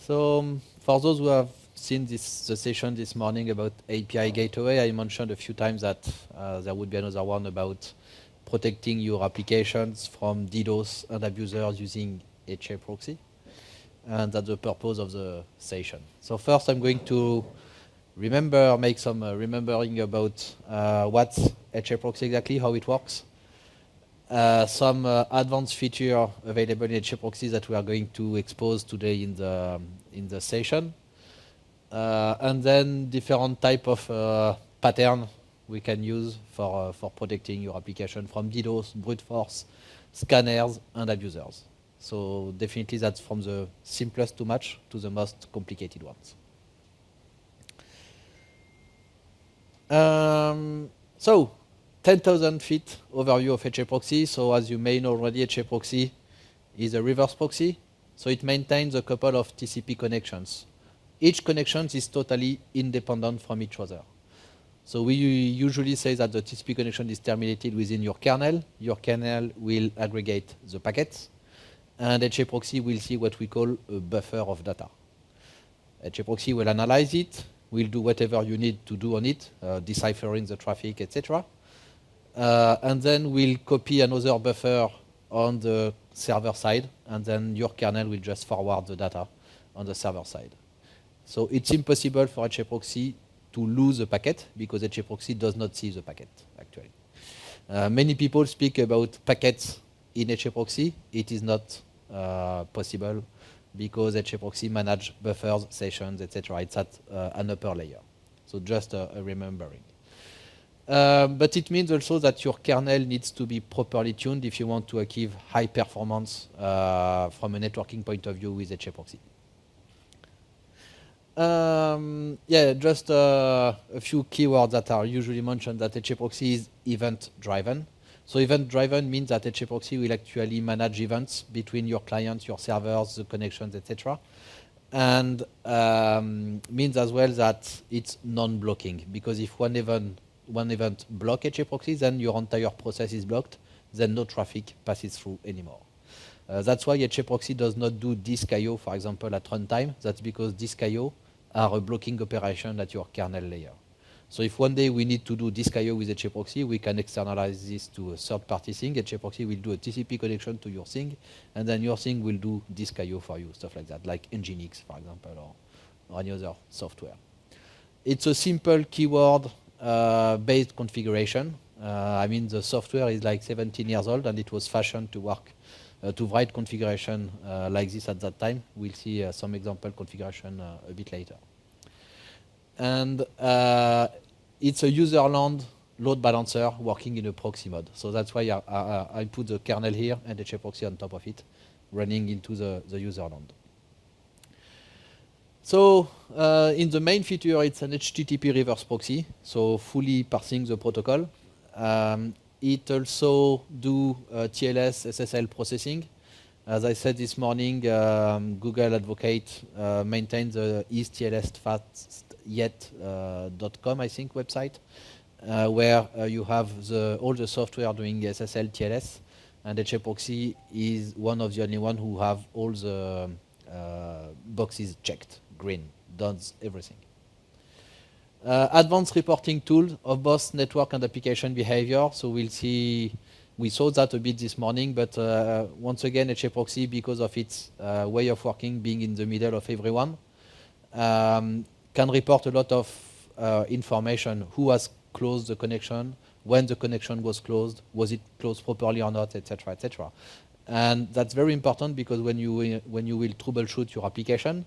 So for those who have seen the session this morning about API gateway, I mentioned a few times that there would be another one about protecting your applications from DDoS and abusers using HA proxy. And that's the purpose of the session. So first I'm going to make some remembering about what's HA proxy exactly, how it works. Some advanced feature available in HA proxy that we are going to expose today in the session. And then different type of pattern we can use for protecting your application from DDoS, brute force, scanners, and abusers. So definitely that's from the simplest to match to the most complicated ones. So 10,000 feet overview of HA proxy. So as you may know already, HA proxy is a reverse proxy. So it maintains a couple of TCP connections. Each connection is totally independent from each other. So we usually say that the TCP connection is terminated within your kernel. Your kernel will aggregate the packets, and HA proxy will see what we call a buffer of data. HA proxy will analyze it, will do whatever you need to do on it, deciphering the traffic, etc. And then we'll copy another buffer on the server side, and then your kernel will just forward the data on the server side. So it's impossible for HA proxy to lose a packet because HA proxy does not see the packet, actually. Many people speak about packets in HA proxy. It is not possible because HA proxy manages buffers, sessions, etc. It's at an upper layer. So just a remembering. But it means also that your kernel needs to be properly tuned if you want to achieve high performance from a networking point of view with HA proxy. Just a few keywords that are usually mentioned, that HA proxy is event-driven. So event-driven means that HA proxy will actually manage events between your clients, your servers, the connections, etc. And means as well that it's non-blocking, because if one event blocks HA proxy, then your entire process is blocked, then no traffic passes through anymore. That's why HA proxy does not do disk I/O, for example, at runtime. That's because disk I/O are a blocking operation at your kernel layer. So if one day we need to do disk I/O with HA proxy, we can externalize this to a third-party thing. HA proxy will do a TCP connection to your thing, and then your thing will do disk I/O for you, stuff like that, like Nginx, for example, or any other software. It's a simple keyword-based configuration. I mean, the software is like 17 years old, and it was fashioned to work to write configuration like this at that time. We'll see some example configuration a bit later. And it's a user-land load balancer working in a proxy mode. So that's why I put the kernel here and HA proxy on top of it, running into the user-land. So in the main feature, it's an HTTP reverse proxy, so fully parsing the protocol. It also do TLS SSL processing. As I said this morning, Google Advocate maintains the istls.fast.yet.com, I think, website, where you have all the software doing SSL TLS, and HA proxy is one of the only one who have all the boxes checked, green, does everything. Advanced reporting tools of both network and application behavior. So we'll see, we saw that a bit this morning, but once again, HA proxy, because of its way of working, being in the middle of everyone, can report a lot of information, who has closed the connection, when the connection was closed, was it closed properly or not, etc., etc. And that's very important because when you will troubleshoot your application,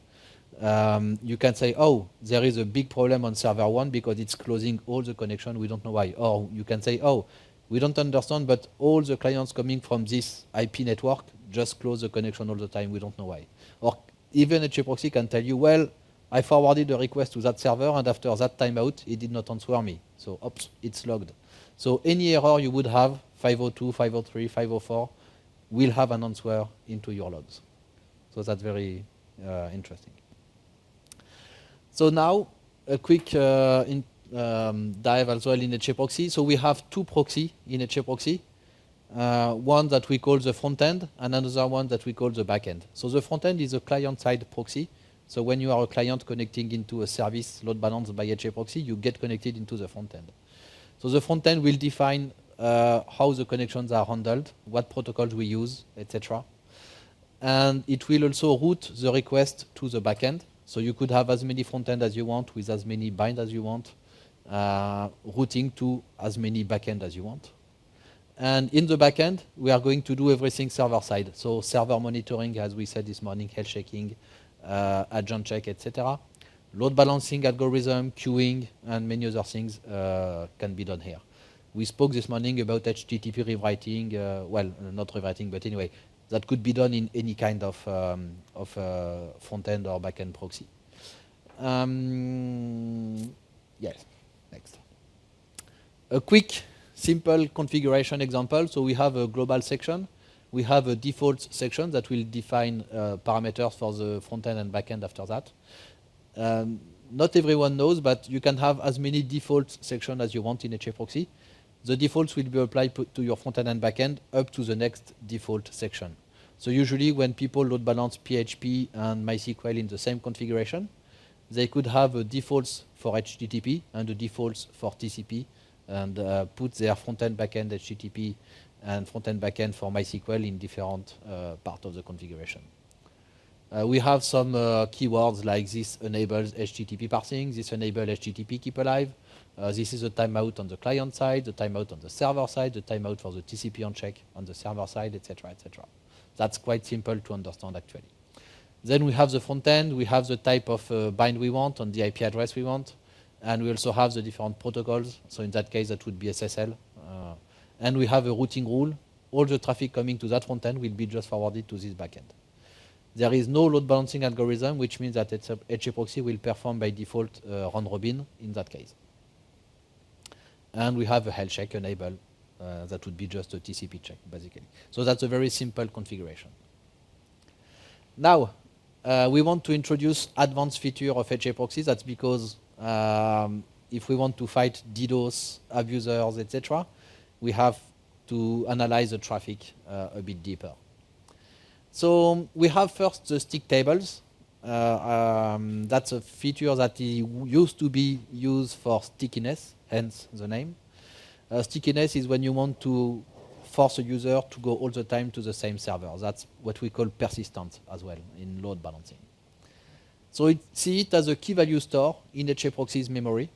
you can say, oh, there is a big problem on server 1 because it's closing all the connection, we don't know why. Or you can say, oh, we don't understand, but all the clients coming from this IP network just close the connection all the time, we don't know why. Or even HA proxy can tell you, well, I forwarded a request to that server, and after that timeout, it did not answer me. So, oops, it's logged. So any error you would have, 502, 503, 504, will have an answer into your logs. So that's very interesting. So now, a quick dive as well in HA proxy. So we have two proxy in HA proxy. One that we call the front end, and another one that we call the back end. So the front end is a client-side proxy, So when you are a client connecting into a service load balanced by HA proxy, you get connected into the front end. So the front end will define how the connections are handled, what protocols we use, etc. And it will also route the request to the backend. So you could have as many front end as you want with as many bind as you want, routing to as many backend as you want. And in the backend, we are going to do everything server side. So server monitoring, as we said this morning, health checking, agent check, etc. Load balancing algorithm, queuing, and many other things can be done here. We spoke this morning about HTTP rewriting. Well, not rewriting, but anyway, that could be done in any kind of front-end or back-end proxy. Yes, next. A quick, simple configuration example. So we have a global section. We have a default section that will define parameters for the front-end and back-end after that. Not everyone knows, but you can have as many default sections as you want in HA proxy. The defaults will be applied to your front-end and back-end up to the next default section. So usually when people load balance PHP and MySQL in the same configuration, they could have a defaults for HTTP and a defaults for TCP and put their front-end back-end HTTP and front-end back-end for MySQL in different part of the configuration. We have some keywords like this enables HTTP parsing, this enables HTTP keep alive. This is a timeout on the client side, the timeout on the server side, the timeout for the TCP on check on the server side, etc., etc. That's quite simple to understand actually. Then we have the front end, we have the type of bind we want on the IP address we want, and we also have the different protocols. So in that case, that would be SSL. And we have a routing rule. All the traffic coming to that front end will be just forwarded to this backend. There is no load balancing algorithm, which means that HA proxy will perform by default round robin in that case. And we have a health check enable. That would be just a TCP check, basically. So that's a very simple configuration. Now, we want to introduce advanced feature of HA proxy. That's because if we want to fight DDoS, abusers, etc., we have to analyze the traffic a bit deeper. So we have first the stick tables. That's a feature that used to be used for stickiness, hence the name. Stickiness is when you want to force a user to go all the time to the same server. That's what we call persistent as well in load balancing. So see it as a key value store in HA proxy's memory.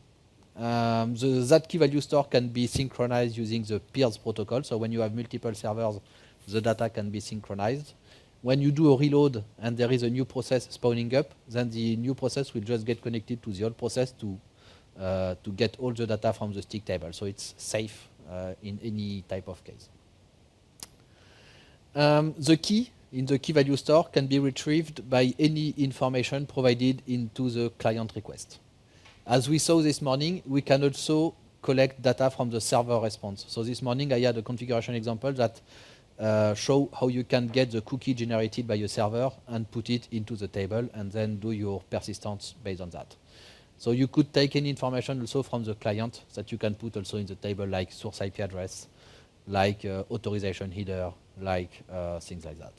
That key value store can be synchronized using the peers protocol. So when you have multiple servers, the data can be synchronized. When you do a reload and there is a new process spawning up, then the new process will just get connected to the old process to get all the data from the stick table. So it's safe in any type of case. The key in the key value store can be retrieved by any information provided into the client request. As we saw this morning, we can also collect data from the server response. So this morning I had a configuration example that show how you can get the cookie generated by your server and put it into the table and then do your persistence based on that. So you could take any information also from the client that you can put also in the table, like source IP address, like authorization header, like things like that.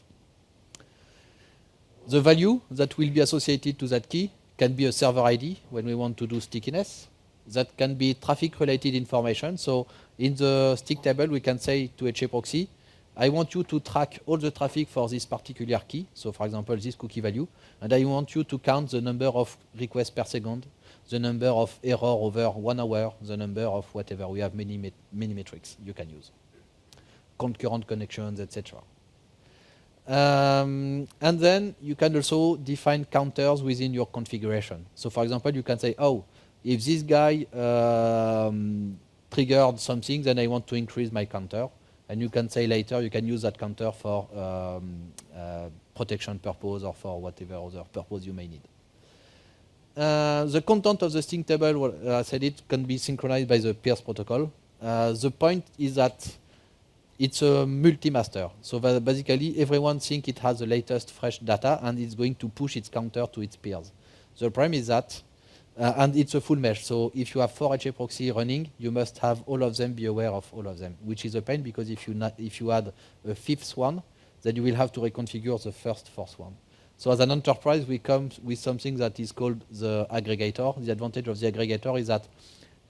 The value that will be associated to that key can be a server ID when we want to do stickiness. That can be traffic-related information. So in the stick table, we can say to HA proxy, I want you to track all the traffic for this particular key. So for example, this cookie value. And I want you to count the number of requests per second, the number of error over 1 hour, the number of whatever. We have many metrics you can use. Concurrent connections, etc. And then you can also define counters within your configuration. So for example, you can say, oh, if this guy triggered something, then I want to increase my counter. And you can say later, you can use that counter for protection purpose or for whatever other purpose you may need. The content of the string table, I said it, can be synchronized by the peers protocol. The point is that it's a multi-master. So basically, everyone thinks it has the latest fresh data and it's going to push its counter to its peers. The problem is that, and it's a full mesh. So if you have 4 HA proxy running, you must have all of them be aware of all of them, which is a pain because if you add a 5th one, then you will have to reconfigure the first 4th one. So as an enterprise, we come with something that is called the aggregator. The advantage of the aggregator is that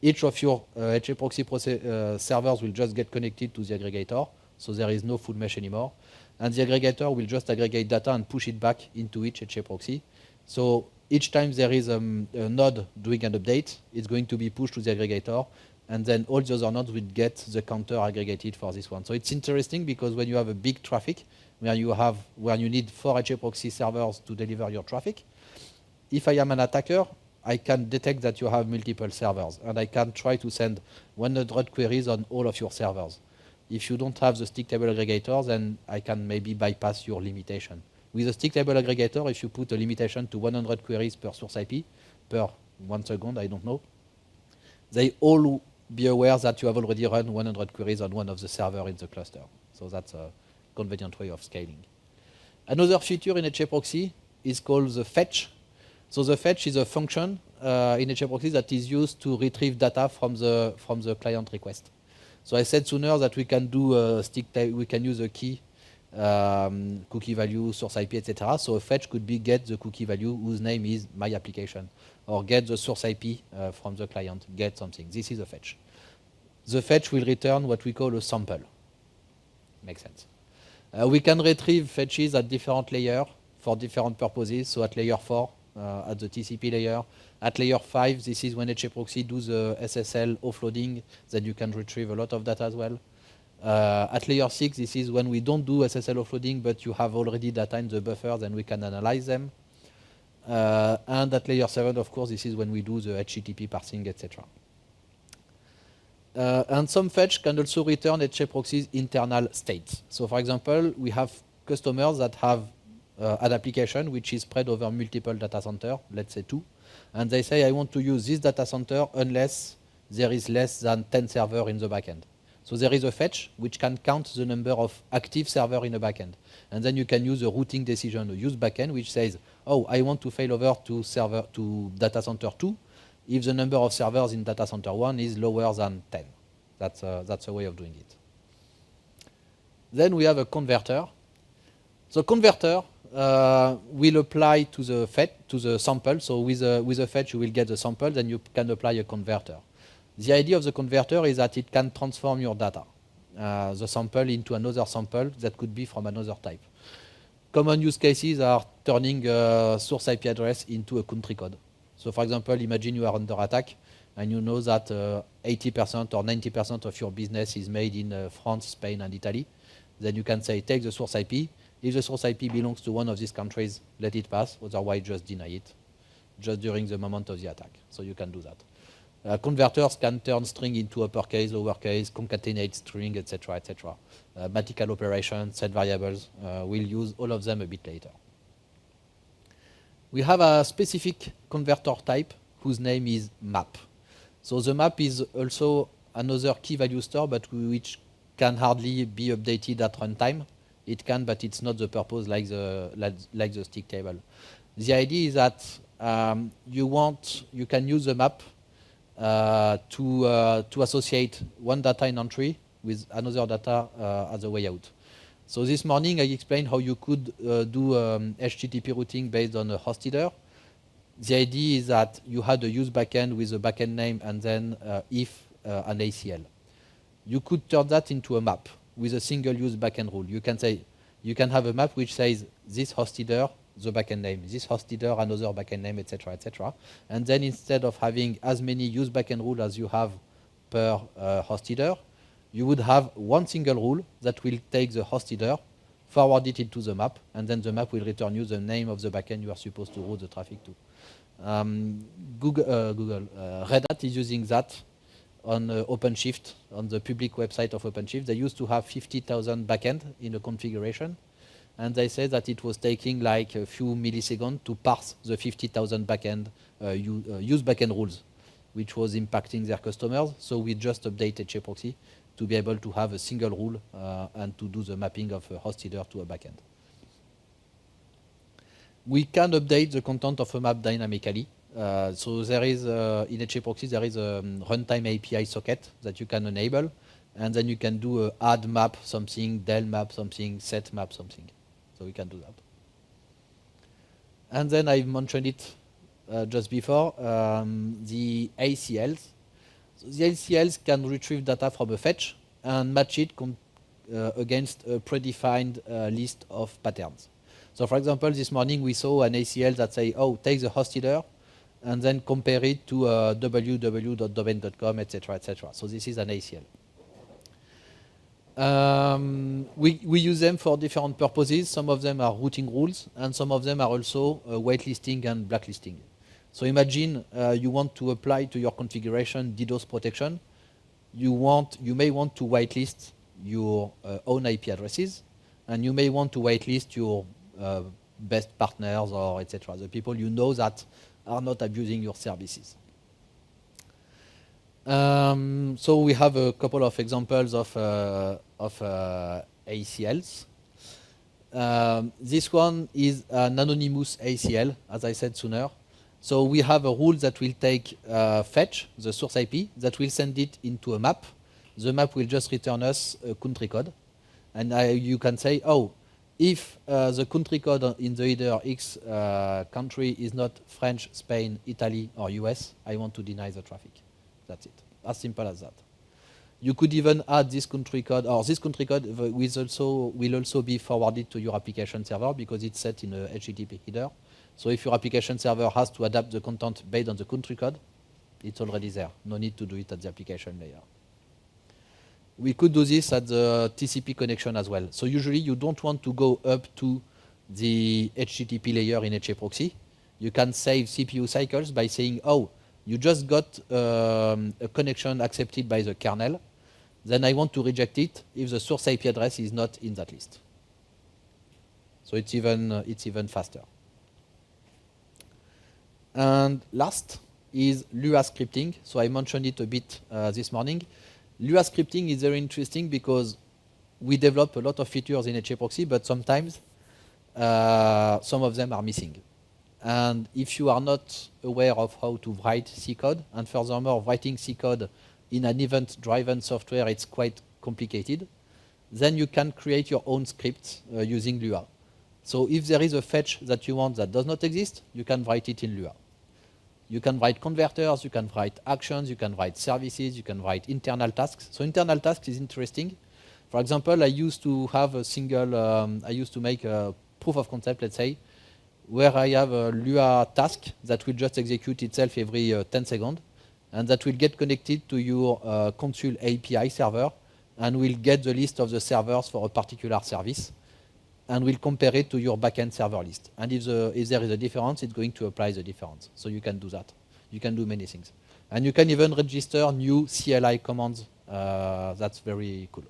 each of your HAProxy servers will just get connected to the aggregator, so there is no full mesh anymore. And the aggregator will just aggregate data and push it back into each HAProxy. So each time there is a node doing an update, it's going to be pushed to the aggregator, and then all the other nodes will get the counter aggregated for this one. So it's interesting because when you have a big traffic, where you need 4 HAProxy servers to deliver your traffic, if I am an attacker, I can detect that you have multiple servers, and I can try to send 100 queries on all of your servers. If you don't have the stick table aggregator, then I can maybe bypass your limitation. With a stick table aggregator, if you put a limitation to 100 queries per source IP, per 1 second, I don't know, they all be aware that you have already run 100 queries on one of the servers in the cluster. So that's a convenient way of scaling. Another feature in HAProxy is called the fetch. So the fetch is a function in HAProxy that is used to retrieve data from the client request. So I said sooner that we can do we can use a key, cookie value, source IP, etc. So a fetch could be get the cookie value whose name is my application, or get the source IP from the client, get something. This is a fetch. The fetch will return what we call a sample. Makes sense. We can retrieve fetches at different layers for different purposes. So at layer 4, at the TCP layer. At layer 5, this is when HAProxy does the SSL offloading, then you can retrieve a lot of data as well. At layer 6, this is when we don't do SSL offloading, but you have already data in the buffer, then we can analyze them. And at layer 7, of course, this is when we do the HTTP parsing, etc. And some fetch can also return HAProxy's internal state. So for example, we have customers that have an application which is spread over multiple data centers, let's say 2, and they say, I want to use this data center unless there is less than 10 servers in the backend. So there is a fetch which can count the number of active servers in a backend. And then you can use a routing decision, a use backend, which says, oh, I want to fail over to data center 2 if the number of servers in data center 1 is lower than 10. That's a way of doing it. Then we have a converter. So converter will apply to the sample. So with a fetch, you will get the sample, then you can apply a converter. The idea of the converter is that it can transform your data, the sample into another sample that could be from another type. Common use cases are turning a source IP address into a country code. So for example, imagine you are under attack and you know that 80% or 90% of your business is made in France, Spain, and Italy. Then you can say, take the source IP. If the source IP belongs to one of these countries, let it pass. Otherwise, just deny it, just during the moment of the attack. So you can do that. Converters can turn string into uppercase, lowercase, concatenate string, etc., etc. Mathematical operations, set variables. We'll use all of them a bit later. We have a specific converter type whose name is map. So the map is also another key value store, but which can hardly be updated at runtime. It can, but it's not the purpose like the stick table. The idea is that you can use the map to associate one data in entry with another data as a way out. So this morning I explained how you could do HTTP routing based on a host header. The idea is that you had a use backend with a backend name and then if an ACL. You could turn that into a map with a single use backend rule. You can say, you can have a map which says this host header, the backend name, this host header, another backend name, etc., etc. And then instead of having as many use backend rules as you have per host header, you would have one single rule that will take the host header, forward it into the map, and then the map will return you the name of the backend you are supposed to route the traffic to. Red Hat is using that on OpenShift, on the public website of OpenShift. They used to have 50,000 backend in a configuration, and they said that it was taking like a few milliseconds to parse the 50,000 backend use backend rules, which was impacting their customers. So we just updated HAProxy to be able to have a single rule and to do the mapping of a host header to a backend. We can update the content of a map dynamically. So there is, in HAProxy, there is a runtime API socket that you can enable, and then you can do a add map something, del map something, set map something. So we can do that. And then I mentioned it just before, the ACLs. So the ACLs can retrieve data from a fetch and match it against a predefined list of patterns. So for example, this morning we saw an ACL that say, oh, take the host header and then compare it to www.domain.com, etc., etc. So this is an ACL. We use them for different purposes. Some of them are routing rules, and some of them are also whitelisting and blacklisting. So imagine you want to apply to your configuration DDoS protection. You may want to whitelist your own IP addresses, and you may want to whitelist your best partners or etc. The people you know that are not abusing your services. So we have a couple of examples of ACLs. This one is an anonymous ACL, as I said sooner. So we have a rule that will take fetch the source IP, that will send it into a map. The map will just return us a country code. And you can say, oh, if the country code in the header X country is not French, Spain, Italy, or US, I want to deny the traffic. That's it. As simple as that. You could even add this country code, or this country code will also be forwarded to your application server because it's set in a HTTP header. So if your application server has to adapt the content based on the country code, it's already there. No need to do it at the application layer. We could do this at the TCP connection as well. So usually you don't want to go up to the HTTP layer in HAProxy. You can save CPU cycles by saying, oh, you just got a connection accepted by the kernel. Then I want to reject it if the source IP address is not in that list. So it's even faster. And last is Lua scripting. So I mentioned it a bit this morning. Lua scripting is very interesting because we develop a lot of features in HAProxy, but sometimes some of them are missing. And if you are not aware of how to write C code, and furthermore, writing C code in an event-driven software, it's quite complicated, then you can create your own scripts using Lua. So if there is a fetch that you want that does not exist, you can write it in Lua. You can write converters, you can write actions, you can write services, you can write internal tasks. So internal tasks is interesting. For example, I used to have a single, I used to make a proof of concept, let's say, where I have a Lua task that will just execute itself every 10 seconds, and that will get connected to your Consul API server, and will get the list of the servers for a particular service, and will compare it to your backend server list. And if there is a difference, it's going to apply the difference. So you can do that. You can do many things. And you can even register new CLI commands. That's very cool.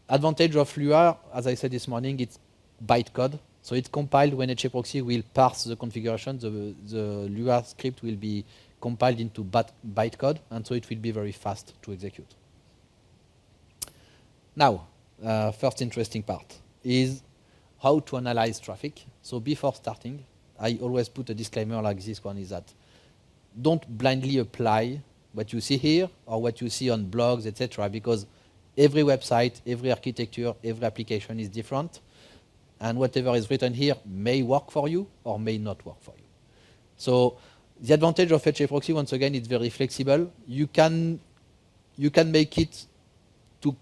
Advantage of Lua, as I said this morning, it's bytecode. So it's compiled when HAProxy will parse the configuration. The Lua script will be compiled into bytecode, and so it will be very fast to execute. Now, first interesting part is how to analyze traffic. So before starting, I always put a disclaimer like this one, is that don't blindly apply what you see here or what you see on blogs, etc., because every website, every architecture, every application is different, and whatever is written here may work for you or may not work for you. So the advantage of HAProxy, once again, it's very flexible. You can make it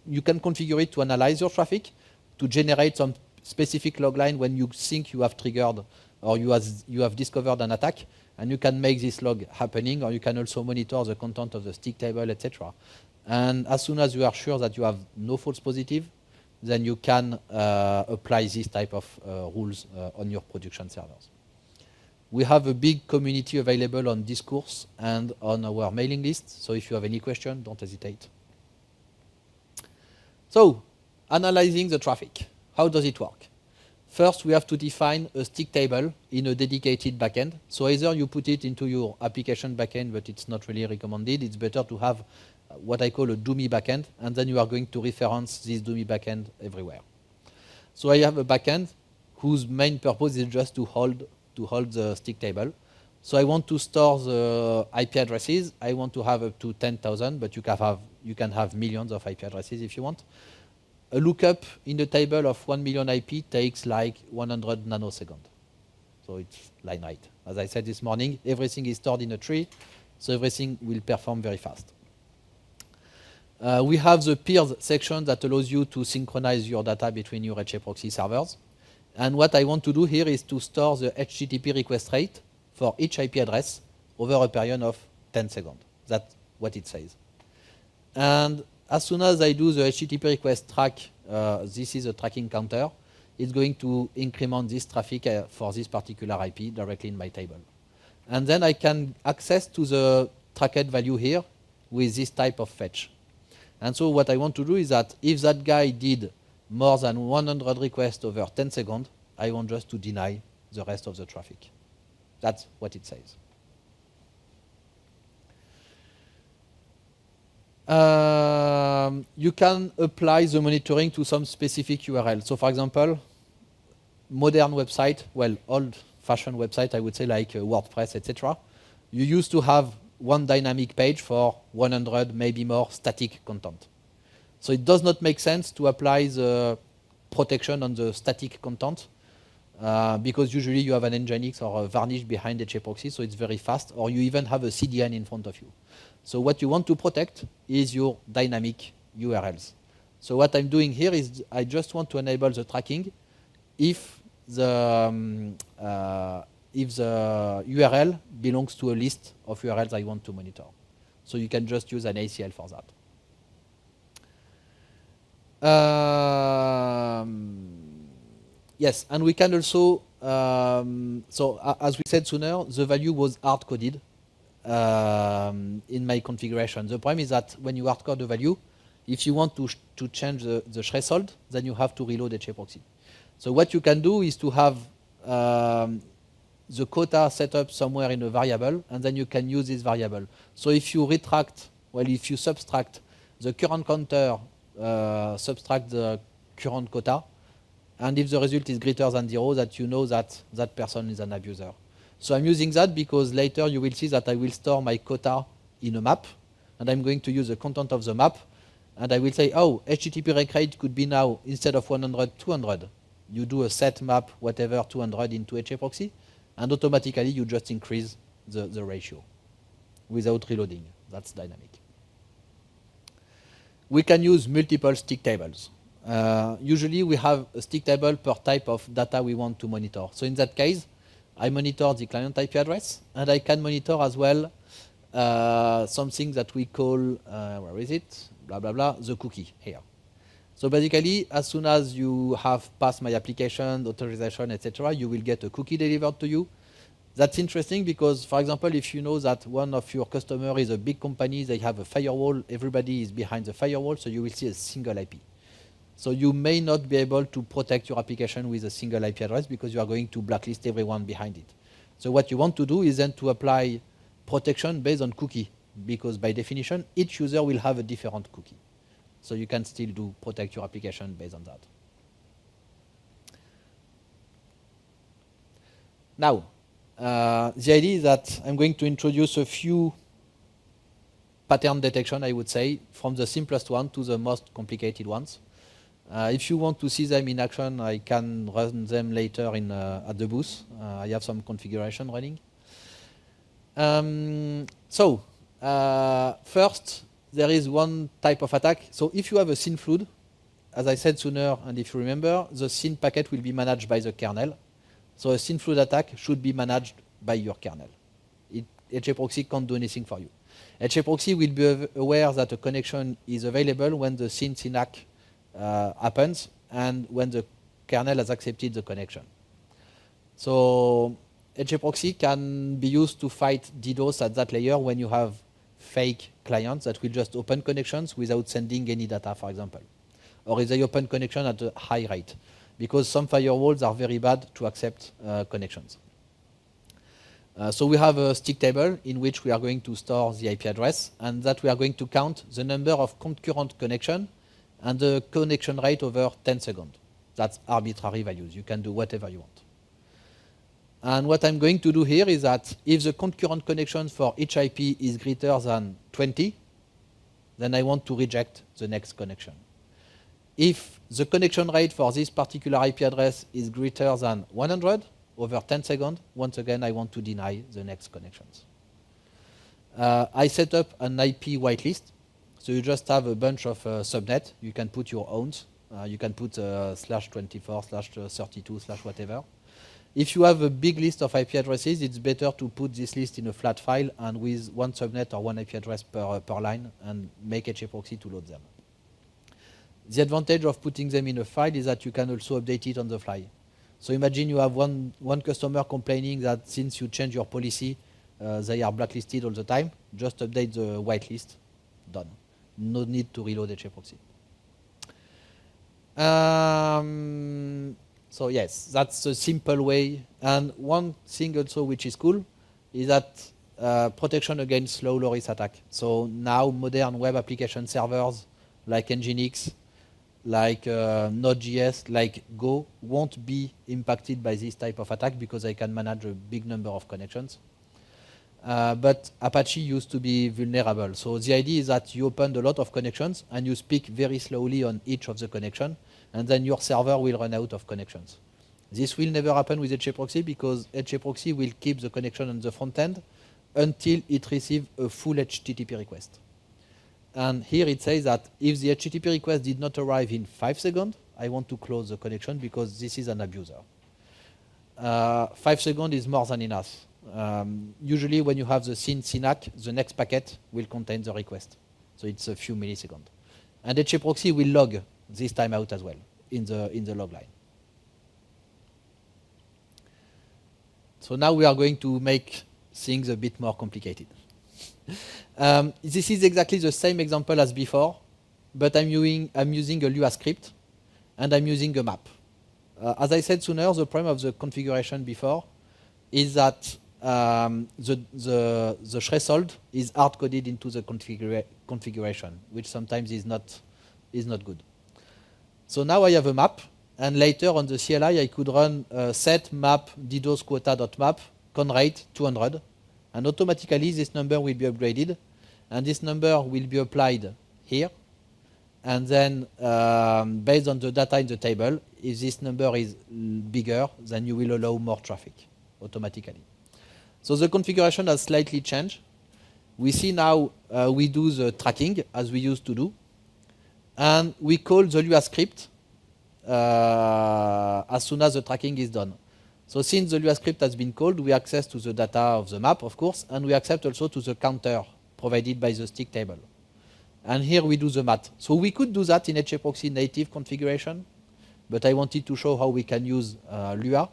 you can configure it to analyze your traffic, to generate some specific logline when you think you have triggered or you have discovered an attack, and you can make this log happening, or you can also monitor the content of the stick table, etc. And as soon as you are sure that you have no false positive, then you can apply this type of rules on your production servers. We have a big community available on Discourse and on our mailing list, so if you have any question, don't hesitate. So, analyzing the traffic. How does it work? First, we have to define a stick table in a dedicated backend. So either you put it into your application backend, but it's not really recommended. It's better to have what I call a dummy backend, and then you are going to reference this dummy backend everywhere. So I have a backend whose main purpose is just to hold the stick table. So I want to store the IP addresses. I want to have up to 10,000, but you can have millions of IP addresses if you want. A lookup in the table of 1 million IP takes like 100 nanoseconds. So it's line height. As I said this morning, everything is stored in a tree, so everything will perform very fast. We have the peers section that allows you to synchronize your data between your HAProxy servers. And what I want to do here is to store the HTTP request rate for each IP address over a period of 10 seconds. That's what it says. And as soon as I do the HTTP request track, this is a tracking counter, it's going to increment this traffic for this particular IP directly in my table. And then I can access to the tracked value here with this type of fetch. And so what I want to do is that if that guy did more than 100 requests over 10 seconds, I want just to deny the rest of the traffic. That's what it says. You can apply the monitoring to some specific URL. So for example, modern website, well, old-fashioned website, I would say like WordPress, etc. You used to have one dynamic page for 100, maybe more static content. So it does not make sense to apply the protection on the static content because usually you have an Nginx or a Varnish behind HAProxy, so it's very fast, or you even have a CDN in front of you. So what you want to protect is your dynamic URLs. So what I'm doing here is I just want to enable the tracking if the URL belongs to a list of URLs I want to monitor. So you can just use an ACL for that. Yes, and we can also, as we said sooner, the value was hard-coded in my configuration. The problem is that when you hard-code the value, if you want to change the threshold, then you have to reload HAProxy. So what you can do is to have the quota set up somewhere in a variable, and then you can use this variable. So if you if you subtract the current counter, subtract the current quota, and if the result is greater than 0, that you know that that person is an abuser. So I'm using that because later you will see that I will store my quota in a map, and I'm going to use the content of the map, and I will say, oh, HTTP rate could be now, instead of 100, 200. You do a set map, whatever, 200 into HAProxy, and automatically you just increase the ratio without reloading. That's dynamic. We can use multiple stick tables. Usually we have a stick table per type of data we want to monitor. So in that case, I monitor the client IP address, and I can monitor as well something that we call, where is it? Blah, blah, blah, the cookie here. So basically, as soon as you have passed my application, authorization, etc., you will get a cookie delivered to you. That's interesting because, for example, if you know that one of your customers is a big company, they have a firewall, everybody is behind the firewall, so you will see a single IP. So you may not be able to protect your application with a single IP address because you are going to blacklist everyone behind it. So what you want to do is then to apply protection based on cookie, because by definition, each user will have a different cookie. So you can still protect your application based on that. Now, the idea is that I'm going to introduce a few pattern detection, I would say, from the simplest one to the most complicated ones. If you want to see them in action, I can run them later at the booth. I have some configuration running. First, there is one type of attack. So if you have a SYN flood, as I said sooner, and if you remember, the SYN packet will be managed by the kernel. So a SYN flood attack should be managed by your kernel. HAProxy can't do anything for you. HAProxy will be aware that a connection is available when the SYN-SYNAC happens and when the kernel has accepted the connection. So HAProxy can be used to fight DDoS at that layer when you have fake clients that will just open connections without sending any data, for example. Or if they open connection at a high rate, because some firewalls are very bad to accept connections. So we have a stick table in which we are going to store the IP address, and that we are going to count the number of concurrent connections and the connection rate over 10 seconds. That's arbitrary values. You can do whatever you want. And what I'm going to do here is that if the concurrent connection for each IP is greater than 20, then I want to reject the next connection. If the connection rate for this particular IP address is greater than 100, over 10 seconds. Once again, I want to deny the next connections. I set up an IP whitelist. So you just have a bunch of subnet. You can put your own. You can put /24/32/ whatever. If you have a big list of IP addresses, it's better to put this list in a flat file and with one subnet or one IP address per line and make HAProxy to load them. The advantage of putting them in a file is that you can also update it on the fly. So imagine you have one customer complaining that since you change your policy, they are blacklisted all the time. Just update the whitelist. Done. No need to reload HAProxy. So yes, that's a simple way. And one thing also which is cool is that protection against low risk attack. So now modern web application servers like Nginx, like Node.js, like Go won't be impacted by this type of attack because they can manage a big number of connections. But Apache used to be vulnerable. So the idea is that you open a lot of connections and you speak very slowly on each of the connections, and then your server will run out of connections. This will never happen with HAProxy because HAProxy will keep the connection on the front end until it receives a full HTTP request. And here it says that if the HTTP request did not arrive in 5 seconds, I want to close the connection because this is an abuser. 5 seconds is more than enough. Usually when you have the SYN/SYNAC, the next packet will contain the request. So it's a few milliseconds. And HAProxy will log this timeout as well in the log line. So now we are going to make things a bit more complicated. This is exactly the same example as before, but I'm using a Lua script and I'm using a map. As I said sooner, the problem of the configuration before is that the threshold is hard-coded into the configuration, which sometimes is not good. So now I have a map, and later on the CLI I could run set map DDoS quota.map conrate 200, and automatically this number will be upgraded, and this number will be applied here, and then based on the data in the table, if this number is bigger, then you will allow more traffic automatically. So the configuration has slightly changed. We see now we do the tracking as we used to do, and we call the Lua script as soon as the tracking is done. So since the Lua script has been called, we access to the data of the map, of course, and we accept also to the counter provided by the stick table. And here we do the math. So we could do that in HAProxy native configuration, but I wanted to show how we can use Lua.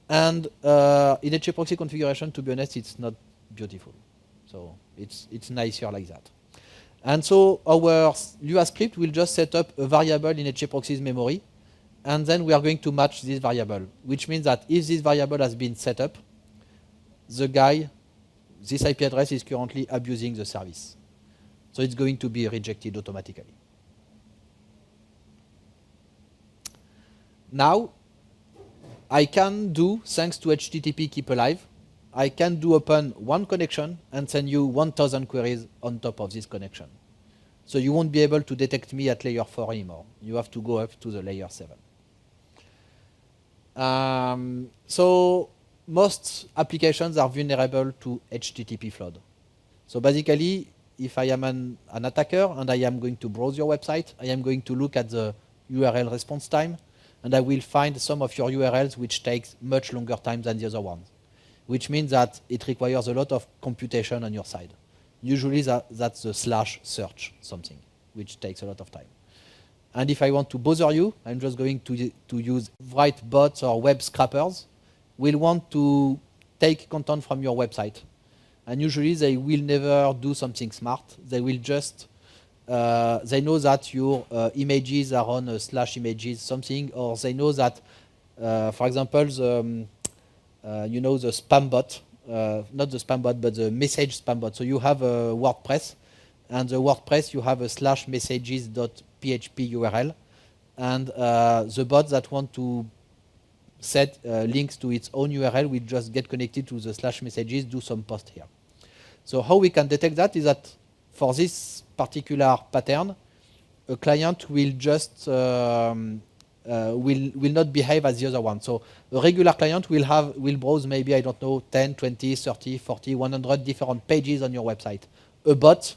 And in HAProxy configuration, to be honest, it's not beautiful. So it's nicer like that. And so our Lua script will just set up a variable in HAProxy's memory, and then we are going to match this variable, which means that if this variable has been set up, this IP address is currently abusing the service. So it's going to be rejected automatically. Now, I can do, thanks to HTTP Keep Alive, I can do open one connection and send you 1,000 queries on top of this connection. So you won't be able to detect me at layer 4 anymore. You have to go up to the layer 7. So most applications are vulnerable to HTTP flood. So basically, if I am an attacker and I am going to browse your website, I am going to look at the URL response time, and I will find some of your URLs which takes much longer time than the other ones, which means that it requires a lot of computation on your side. Usually that's the /search something, which takes a lot of time. And if I want to bother you, I'm just going to use write bots or web scrapers will want to take content from your website. And usually they will never do something smart. They will just, they know that your images are on /images something, or they know that, for example, you know, the spam bot, not the spam bot, but the message spam bot. So you have a WordPress, and the WordPress, you have a /messages.php URL, and the bot that want to set links to its own URL will just get connected to the /messages, do some post here. So how we can detect that is that for this particular pattern, a client will just will not behave as the other one. So a regular client will browse maybe, I don't know, 10, 20, 30, 40, 100 different pages on your website. A bot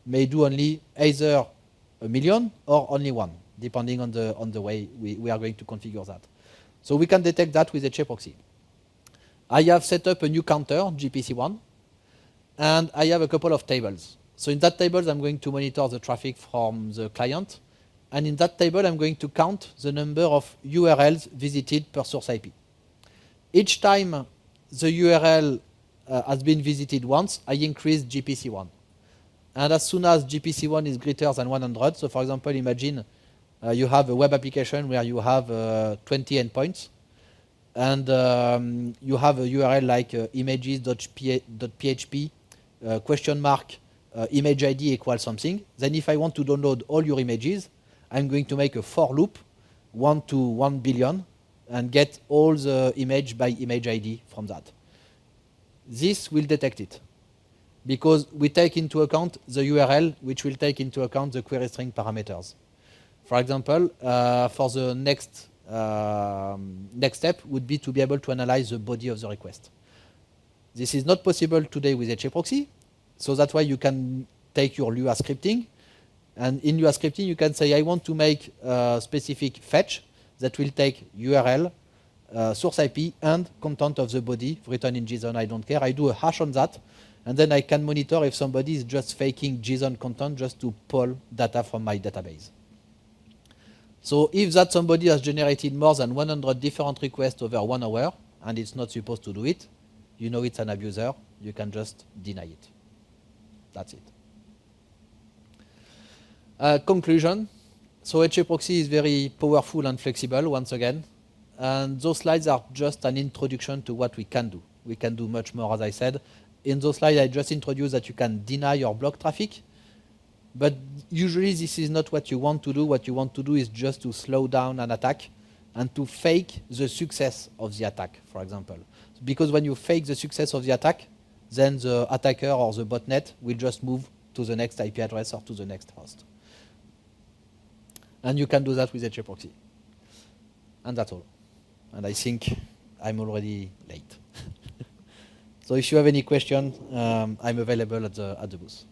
may do only either a million or only one, depending on the way we are going to configure that. So we can detect that with HAProxy. I have set up a new counter, GPC1, and I have a couple of tables. So in that table, I'm going to monitor the traffic from the client. And in that table, I'm going to count the number of URLs visited per source IP. Each time the URL has been visited once, I increase GPC1. And as soon as GPC1 is greater than 100, so for example, imagine you have a web application where you have 20 endpoints, and you have a URL like images.php question mark image ID equals something. Then if I want to download all your images, I'm going to make a for loop, 1 to 1 billion, and get all the image by image ID from that. This will detect it, because we take into account the URL, which will take into account the query string parameters. For example, for the next step would be to be able to analyze the body of the request. This is not possible today with HAProxy, so that's why you can take your Lua scripting, and in Lua scripting you can say I want to make a specific fetch that will take URL, source IP, and content of the body written in JSON. I don't care. I do a hash on that, and then I can monitor if somebody is just faking JSON content just to pull data from my database. So if that somebody has generated more than 100 different requests over 1 hour, and it's not supposed to do it, you know it's an abuser, you can just deny it. That's it. Conclusion. So HAProxy is very powerful and flexible, once again. And those slides are just an introduction to what we can do. We can do much more, as I said. In those slides, I just introduced that you can deny your block traffic. But usually this is not what you want to do. What you want to do is just to slow down an attack and to fake the success of the attack, for example. Because when you fake the success of the attack, then the attacker or the botnet will just move to the next IP address or to the next host. And you can do that with HAProxy. And that's all. And I think I'm already late. So if you have any questions, I'm available at the booth.